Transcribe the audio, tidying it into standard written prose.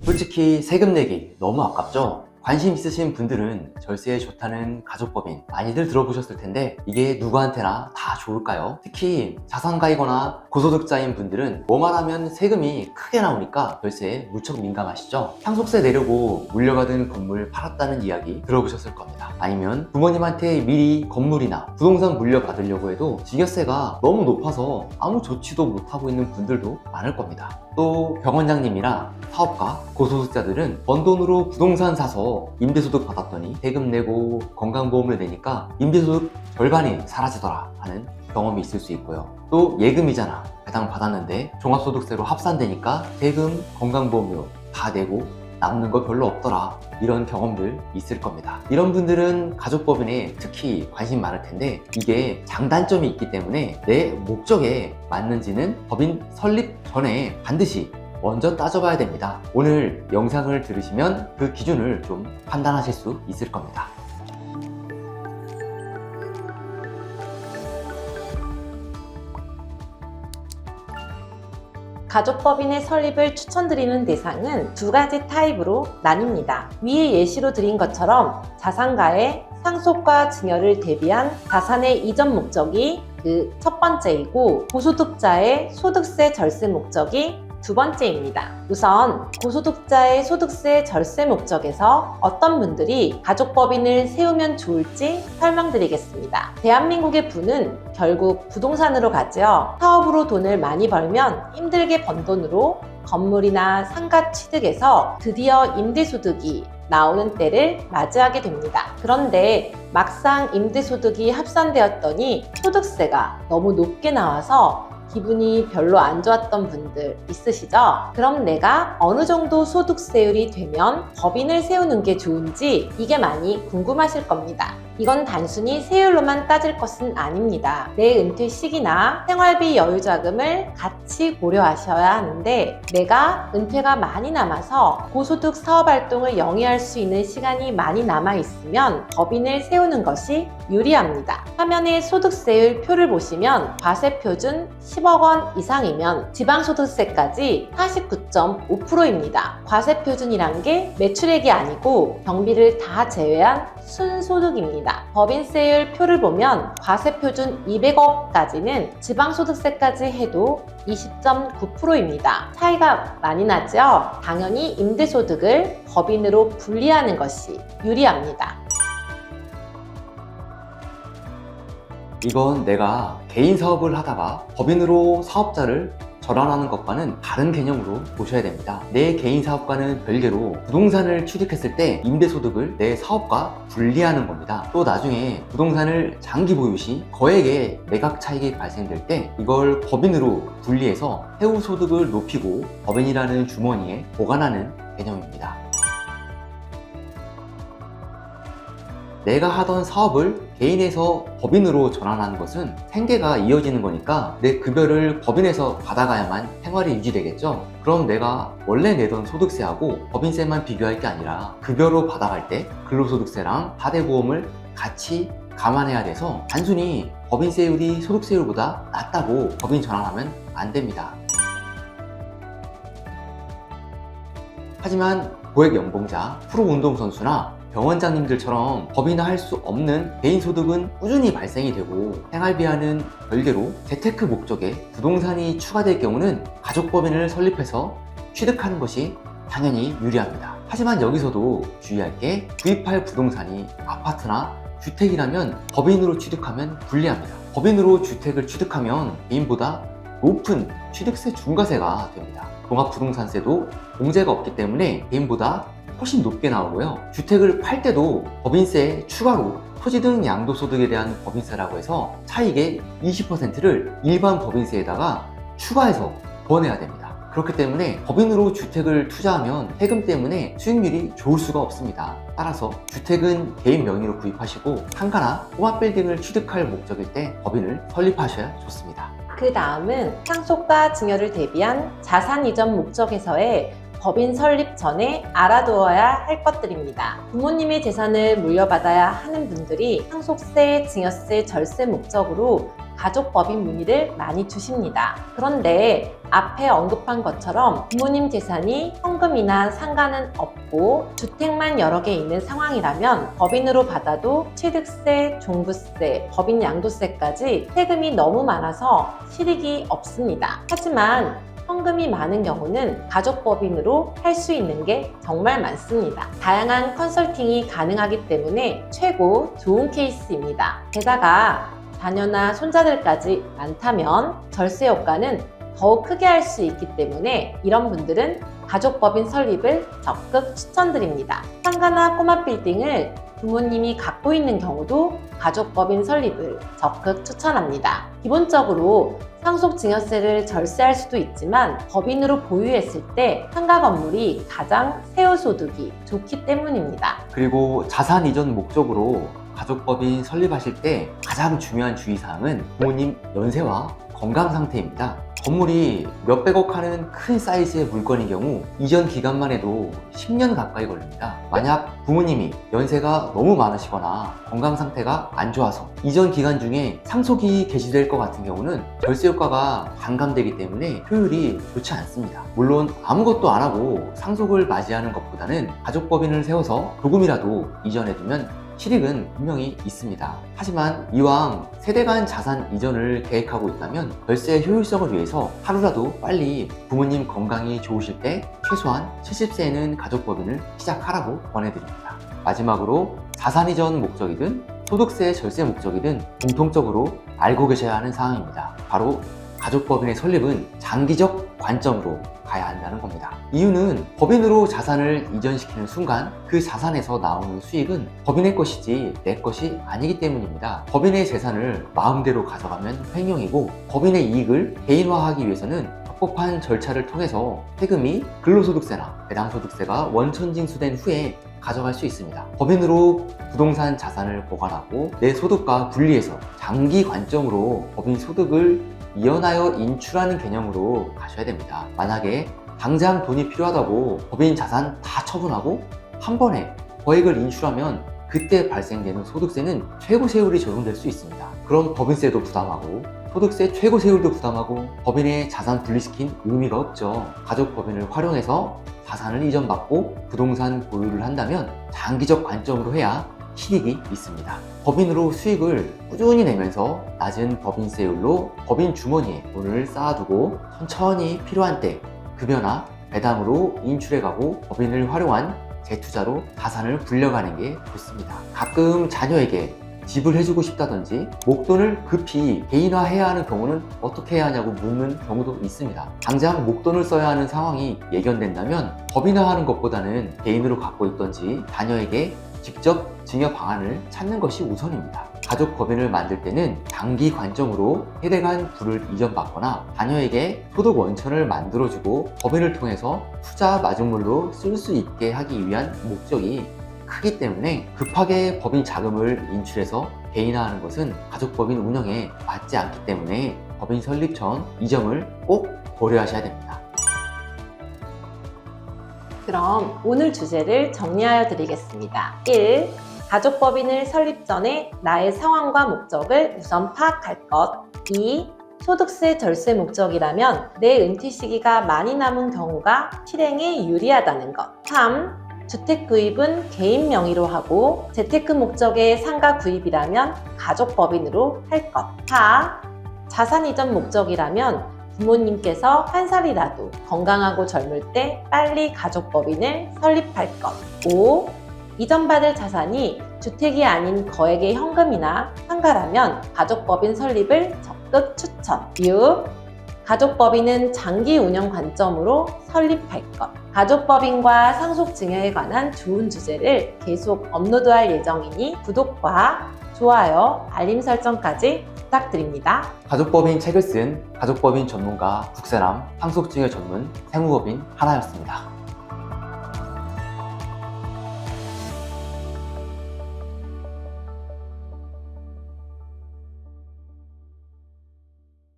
솔직히 세금 내기 너무 아깝죠? 관심 있으신 분들은 절세에 좋다는 가족법인 많이들 들어보셨을 텐데 이게 누구한테나 다 좋을까요? 특히 자산가이거나 고소득자인 분들은 뭐만 하면 세금이 크게 나오니까 절세에 무척 민감하시죠? 상속세 내려고 물려받은 건물 팔았다는 이야기 들어보셨을 겁니다. 아니면 부모님한테 미리 건물이나 부동산 물려받으려고 해도 증여세가 너무 높아서 아무 조치도 못하고 있는 분들도 많을 겁니다. 또 병원장님이나 사업가, 고소득자들은 번 돈으로 부동산 사서 임대소득 받았더니 세금 내고 건강보험을 내니까 임대소득 절반이 사라지더라 하는 경험이 있을 수 있고요. 또 예금이잖아, 배당 받았는데 종합소득세로 합산되니까 세금, 건강보험료 다 내고 남는 거 별로 없더라, 이런 경험들 있을 겁니다. 이런 분들은 가족법인에 특히 관심 많을 텐데 이게 장단점이 있기 때문에 내 목적에 맞는지는 법인 설립 전에 반드시 먼저 따져봐야 됩니다. 오늘 영상을 들으시면 그 기준을 좀 판단하실 수 있을 겁니다. 가족법인의 설립을 추천드리는 대상은 두 가지 타입으로 나뉩니다. 위에 예시로 드린 것처럼 자산가의 상속과 증여를 대비한 자산의 이전 목적이 그 첫 번째이고, 고소득자의 소득세 절세 목적이 두 번째입니다. 우선 고소득자의 소득세 절세 목적에서 어떤 분들이 가족법인을 세우면 좋을지 설명드리겠습니다. 대한민국의 부는 결국 부동산으로 가죠. 사업으로 돈을 많이 벌면 힘들게 번 돈으로 건물이나 상가 취득해서 드디어 임대소득이 나오는 때를 맞이하게 됩니다. 그런데 막상 임대소득이 합산되었더니 소득세가 너무 높게 나와서 기분이 별로 안 좋았던 분들 있으시죠? 그럼 내가 어느 정도 소득세율이 되면 법인을 세우는 게 좋은지 이게 많이 궁금하실 겁니다. 이건 단순히 세율로만 따질 것은 아닙니다. 내 은퇴 시기나 생활비 여유 자금을 같이 고려하셔야 하는데, 내가 은퇴가 많이 남아서 고소득 사업 활동을 영위할 수 있는 시간이 많이 남아 있으면 법인을 세우는 것이 유리합니다. 화면의 소득세율 표를 보시면 과세표준 10억 원 이상이면 지방소득세까지 49.5%입니다. 과세표준이란 게 매출액이 아니고 경비를 다 제외한 순소득입니다. 법인세율 표를 보면 과세표준 200억까지는 지방소득세까지 해도 20.9%입니다. 차이가 많이 나죠? 당연히 임대소득을 법인으로 분리하는 것이 유리합니다. 이건 내가 개인 사업을 하다가 법인으로 사업자를 전환하는 것과는 다른 개념으로 보셔야 됩니다. 내 개인 사업과는 별개로 부동산을 취득했을 때 임대소득을 내 사업과 분리하는 겁니다. 또 나중에 부동산을 장기 보유 시 거액의 매각 차익이 발생될 때 이걸 법인으로 분리해서 세후 소득을 높이고 법인이라는 주머니에 보관하는 개념입니다. 내가 하던 사업을 개인에서 법인으로 전환하는 것은 생계가 이어지는 거니까 내 급여를 법인에서 받아가야만 생활이 유지되겠죠? 그럼 내가 원래 내던 소득세하고 법인세만 비교할 게 아니라 급여로 받아갈 때 근로소득세랑 다대보험을 같이 감안해야 돼서 단순히 법인세율이 소득세율보다 낮다고 법인 전환하면 안 됩니다. 하지만 고액연봉자, 프로운동선수나 병원장님들처럼 법인화할 수 없는 개인소득은 꾸준히 발생이 되고 생활비와는 별개로 재테크 목적의 부동산이 추가될 경우는 가족법인을 설립해서 취득하는 것이 당연히 유리합니다. 하지만 여기서도 주의할 게 구입할 부동산이 아파트나 주택이라면 법인으로 취득하면 불리합니다. 법인으로 주택을 취득하면 개인보다 높은 취득세 중과세가 됩니다. 종합부동산세도 공제가 없기 때문에 개인보다 훨씬 높게 나오고요. 주택을 팔 때도 법인세 추가로 토지 등 양도소득에 대한 법인세라고 해서 차익의 20%를 일반 법인세에다가 추가해서 부과내야 됩니다. 그렇기 때문에 법인으로 주택을 투자하면 세금 때문에 수익률이 좋을 수가 없습니다. 따라서 주택은 개인 명의로 구입하시고 상가나 꼬마 빌딩을 취득할 목적일 때 법인을 설립하셔야 좋습니다. 그 다음은 상속과 증여를 대비한 자산 이전 목적에서의 법인 설립 전에 알아두어야 할 것들입니다. 부모님의 재산을 물려받아야 하는 분들이 상속세, 증여세, 절세 목적으로 가족법인 문의를 많이 주십니다. 그런데 앞에 언급한 것처럼 부모님 재산이 현금이나 상가는 없고 주택만 여러 개 있는 상황이라면 법인으로 받아도 취득세, 종부세, 법인 양도세까지 세금이 너무 많아서 실익이 없습니다. 하지만 현금이 많은 경우는 가족법인으로 할 수 있는 게 정말 많습니다. 다양한 컨설팅이 가능하기 때문에 최고 좋은 케이스입니다. 게다가 자녀나 손자들까지 많다면 절세 효과는 더욱 크게 할 수 있기 때문에 이런 분들은 가족법인 설립을 적극 추천드립니다. 상가나 꼬마 빌딩을 부모님이 갖고 있는 경우도 가족법인 설립을 적극 추천합니다. 기본적으로 상속증여세를 절세할 수도 있지만 법인으로 보유했을 때 상가 건물이 가장 세후소득이 좋기 때문입니다. 그리고 자산 이전 목적으로 가족법인 설립하실 때 가장 중요한 주의사항은 부모님 연세와 건강 상태입니다. 건물이 몇백억 하는 큰 사이즈의 물건인 경우 이전 기간만 해도 10년 가까이 걸립니다. 만약 부모님이 연세가 너무 많으시거나 건강 상태가 안 좋아서 이전 기간 중에 상속이 개시될 것 같은 경우는 절세 효과가 반감되기 때문에 효율이 좋지 않습니다. 물론 아무것도 안 하고 상속을 맞이하는 것보다는 가족법인을 세워서 조금이라도 이전해두면 실익은 분명히 있습니다. 하지만 이왕 세대 간 자산 이전을 계획하고 있다면 절세 효율성을 위해서 하루라도 빨리 부모님 건강이 좋으실 때 최소한 70세에는 가족법인을 시작하라고 권해드립니다. 마지막으로 자산 이전 목적이든 소득세 절세 목적이든 공통적으로 알고 계셔야 하는 사항입니다. 바로 가족법인의 설립은 장기적 관점으로 가야 한다는 겁니다. 이유는 법인으로 자산을 이전시키는 순간 그 자산에서 나오는 수익은 법인의 것이지 내 것이 아니기 때문입니다. 법인의 재산을 마음대로 가져가면 횡령이고 법인의 이익을 개인화하기 위해서는 적법한 절차를 통해서 세금이 근로소득세나 배당소득세가 원천징수된 후에 가져갈 수 있습니다. 법인으로 부동산 자산을 보관하고 내 소득과 분리해서 장기 관점으로 법인 소득을 이연하여 인출하는 개념으로 가셔야 됩니다. 만약에 당장 돈이 필요하다고 법인 자산 다 처분하고 한 번에 거액을 인출하면 그때 발생되는 소득세는 최고 세율이 적용될 수 있습니다. 그럼 법인세도 부담하고 소득세 최고 세율도 부담하고 법인의 자산 분리시킨 의미가 없죠. 가족법인을 활용해서 자산을 이전받고 부동산 보유를 한다면 장기적 관점으로 해야 실익이 있습니다. 법인으로 수익을 꾸준히 내면서 낮은 법인세율로 법인 주머니에 돈을 쌓아두고 천천히 필요한 때 급여나 배당으로 인출해가고 법인을 활용한 재투자로 자산을 불려가는 게 좋습니다. 가끔 자녀에게 집을 해주고 싶다든지 목돈을 급히 개인화해야 하는 경우는 어떻게 해야 하냐고 묻는 경우도 있습니다. 당장 목돈을 써야 하는 상황이 예견된다면 법인화하는 것보다는 개인으로 갖고 있던지 자녀에게 직접 증여 방안을 찾는 것이 우선입니다. 가족 법인을 만들 때는 장기 관점으로 세대 간 부를 이전받거나 자녀에게 소득 원천을 만들어주고 법인을 통해서 투자 마중물로 쓸 수 있게 하기 위한 목적이 크기 때문에 급하게 법인 자금을 인출해서 개인화하는 것은 가족법인 운영에 맞지 않기 때문에 법인 설립 전 이 점을 꼭 고려하셔야 됩니다. 그럼 오늘 주제를 정리하여 드리겠습니다. 1. 가족법인을 설립 전에 나의 상황과 목적을 우선 파악할 것. 2. 소득세 절세 목적이라면 내 은퇴 시기가 많이 남은 경우가 실행에 유리하다는 것. 3. 주택 구입은 개인 명의로 하고 재테크 목적의 상가 구입이라면 가족법인으로 할 것. 4. 자산 이전 목적이라면 부모님께서 한 살이라도 건강하고 젊을 때 빨리 가족법인을 설립할 것. 5. 이전받을 자산이 주택이 아닌 거액의 현금이나 상가라면 가족법인 설립을 적극 추천. 6. 가족법인은 장기 운영 관점으로 설립할 것. 가족법인과 상속증여에 관한 좋은 주제를 계속 업로드할 예정이니 구독과 좋아요, 알림 설정까지 부탁드립니다. 가족법인 책을 쓴 가족법인 전문가 국세남 상속증여 전문 세무법인 하나였습니다.